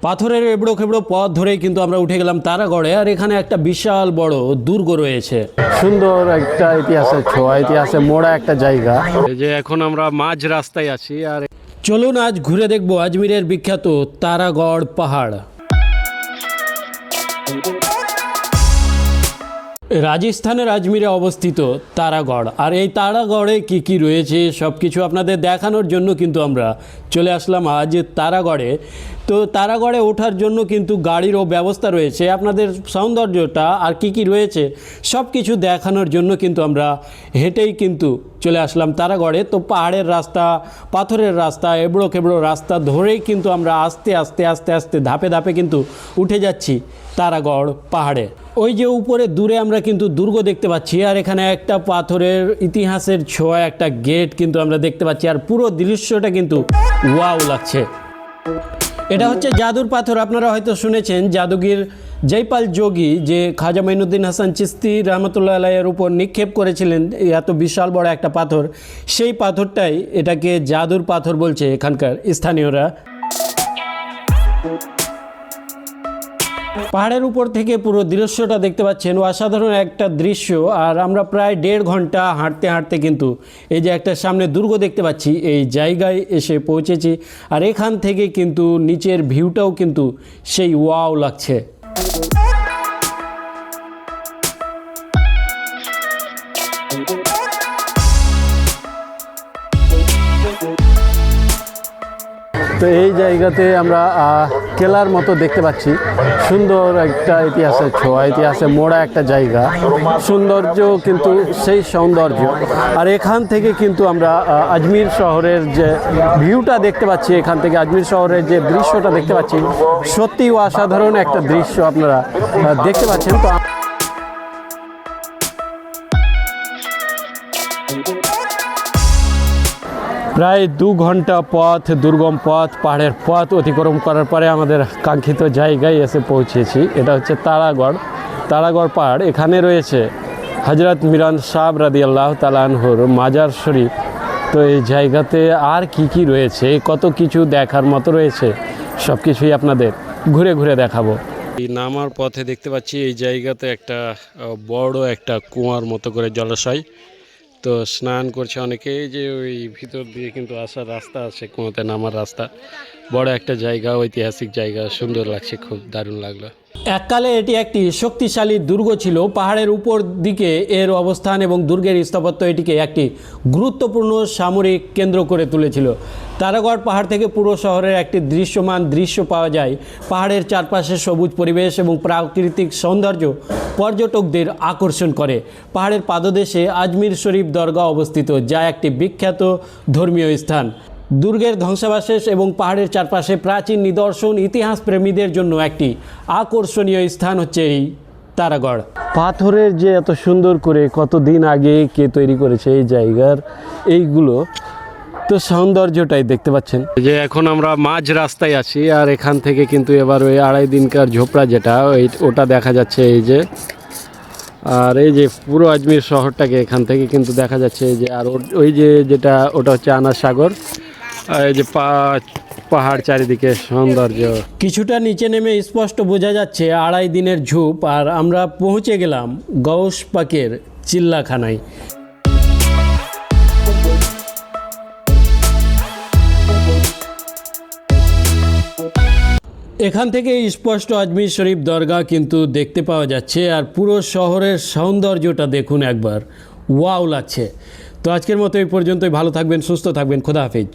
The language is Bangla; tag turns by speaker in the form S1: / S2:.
S1: পাথরের এবড়ো খেবড়ো পথ ধরেই কিন্তু আমরা উঠে গেলাম তারাগড়ে। আর এখানে একটা বিশাল বড় দুর্গ রয়েছে,
S2: সুন্দর একটা ইতিহাসের ছোঁয়া, ইতিহাসে মোড়া একটা জায়গা।
S1: এই যে এখন আমরা মাঝ রাস্তায় আছি। আর চলুন আজ ঘুরে দেখবো আজমিরের বিখ্যাত তারাগড় পাহাড়। রাজস্থানের আজমিরে অবস্থিত তারাগড়। আর এই তারাগড়ে কি কি রয়েছে সব কিছু আপনাদের দেখানোর জন্য কিন্তু আমরা চলে আসলাম আজ তারাগড়ে। তো তারাগড়ে ওঠার জন্য কিন্তু গাড়িরও ব্যবস্থা রয়েছে। আপনাদের সৌন্দর্যটা আর কি কি রয়েছে সব কিছু দেখানোর জন্য কিন্তু আমরা হেঁটেই কিন্তু চলে আসলাম তারাগড়ে। তো পাহাড়ের রাস্তা, পাথরের রাস্তা, এবড়ো খেবড়ো রাস্তা ধরেই কিন্তু আমরা আস্তে আস্তে আস্তে আস্তে ধাপে ধাপে কিন্তু উঠে যাচ্ছি তারাগড় পাহাড়ে। ওই যে উপরে দূরে আমরা কিন্তু দুর্গ দেখতে পাচ্ছি, আর এখানে একটা পাথরের ইতিহাসের ছোঁয়া একটা গেট কিন্তু আমরা দেখতে পাচ্ছি। আর পুরো দৃশ্যটা কিন্তু ওয়াও লাগছে। এটা হচ্ছে জাদুর পাথর। আপনারা হয়তো শুনেছেন জাদুগির জয়পাল যোগী যে খাজা মাইনুদ্দিন হাসান চিশতি রহমতুল্লাহ আলাইয়ের উপর নিক্ষেপ করেছিলেন এত বিশাল বড় একটা পাথর, সেই পাথরটাই এটাকে জাদুর পাথর বলছে এখানকার স্থানীয়রা। পাহাড়ের উপর থেকে পুরো দৃশ্যটা দেখতে পাচ্ছেন, অসাধারণ একটা দৃশ্য। আর আমরা প্রায় 1.5 ঘন্টা হাঁটতে হাঁটতে কিন্তু এই যে একটা সামনে দুর্গ দেখতে পাচ্ছি, এই জায়গায় এসে পৌঁছেছি। আর এখান থেকে কিন্তু নিচের ভিউটাও কিন্তু সেই ওয়াও লাগছে।
S2: তো এই জায়গাতে আমরা কেলার মতো দেখতে পাচ্ছি, সুন্দর একটা ইতিহাসের ছোঁয়া, ইতিহাসে মোড়া একটা জায়গা। সৌন্দর্য কিন্তু সেই সৌন্দর্য। আর এখান থেকে কিন্তু আমরা আজমির শহরের যে ভিউটা দেখতে পাচ্ছি, এখান থেকে আজমির শহরের যে দৃশ্যটা দেখতে পাচ্ছি, সত্যিই অসাধারণ একটা দৃশ্য আপনারা দেখতে পাচ্ছেন। তো প্রায় 2 ঘন্টা পথ, দুর্গম পথ, পাহাড়ের পথ অতিক্রম করার পরে আমাদের কাঙ্ক্ষিত জায়গায় এসে পৌঁছেছি। এটা হচ্ছে তারাগড়, তারাগড় পাহাড়। এখানে রয়েছে হজরত মিরান সাহেব রাদিয়াল্লাহু তাআলা আনহুর মাজার শরীফ। তো এই জায়গাতে আর কি কি রয়েছে, কত কিছু দেখার মতো রয়েছে, সব কিছুই আপনাদের ঘুরে ঘুরে দেখাবো। এই নামার পথে দেখতে পাচ্ছি এই জায়গাতে একটা বড় একটা কুয়ার মতো করে জলাশয়। তো স্নান করছে অনেকে। যে ওই ভিতর দিয়ে কিন্তু আসার রাস্তা আছে, কুয়োতে নামার রাস্তা। বড় একটা জায়গা, ঐতিহাসিক জায়গা, সুন্দর লাগছে, খুব দারুণ লাগলো। এককালে এটি একটি শক্তিশালী দুর্গ ছিল। পাহাড়ের উপর দিকে এর অবস্থান এবং দুর্গের স্থাপত্য এটিকে একটি গুরুত্বপূর্ণ সামরিক কেন্দ্র করে তুলেছিল। তারাগড় পাহাড় থেকে পুরো শহরের একটি দৃশ্যমান দৃশ্য পাওয়া যায়। পাহাড়ের চারপাশে সবুজ পরিবেশ এবং প্রাকৃতিক সৌন্দর্য পর্যটকদের আকর্ষণ করে। পাহাড়ের পাদদেশে আজমির শরীফ দরগা অবস্থিত, যা একটি বিখ্যাত ধর্মীয় স্থান। দুর্গের ধ্বংসাবশেষ এবং পাহাড়ের চারপাশে প্রাচীন নিদর্শন ইতিহাস প্রেমীদের জন্য একটি আকর্ষণীয় স্থান হচ্ছে এই তারাগড়। পাথরের যে এত সুন্দর করে কতদিন আগে কে তৈরি করেছে এই জায়গার এইগুলো, তো সৌন্দর্যটাই দেখতে পাচ্ছেন। যে এখন আমরা মাঝ রাস্তায় আছি। আর এখান থেকে কিন্তু এবার ওই 2.5 দিনকার ঝোপড়া যেটা ওটা দেখা যাচ্ছে এই যে। আর এই যে পুরো আজমির শহরটাকে এখান থেকে কিন্তু দেখা যাচ্ছে এই যে। আর ওই যে যেটা ওটা হচ্ছে আনার সাগর। এই যে পাহাড় চারিদিকে সৌন্দর্য। কিছুটা নিচে নেমে স্পষ্ট বোঝা যাচ্ছে 2.5 দিনের ঝোপ। আর আমরা পৌঁছে গেলাম গৌস পাকের চিল্লাখানায়। এখান থেকে স্পষ্ট আজমির শরীফ দরগা কিন্তু দেখতে পাওয়া যাচ্ছে। আর পুরো শহরের সৌন্দর্যটা দেখুন একবার, ওয়াও লাগছে। তো আজকের মতো এই পর্যন্তই। ভালো থাকবেন, সুস্থ থাকবেন, খোদা হাফেজ।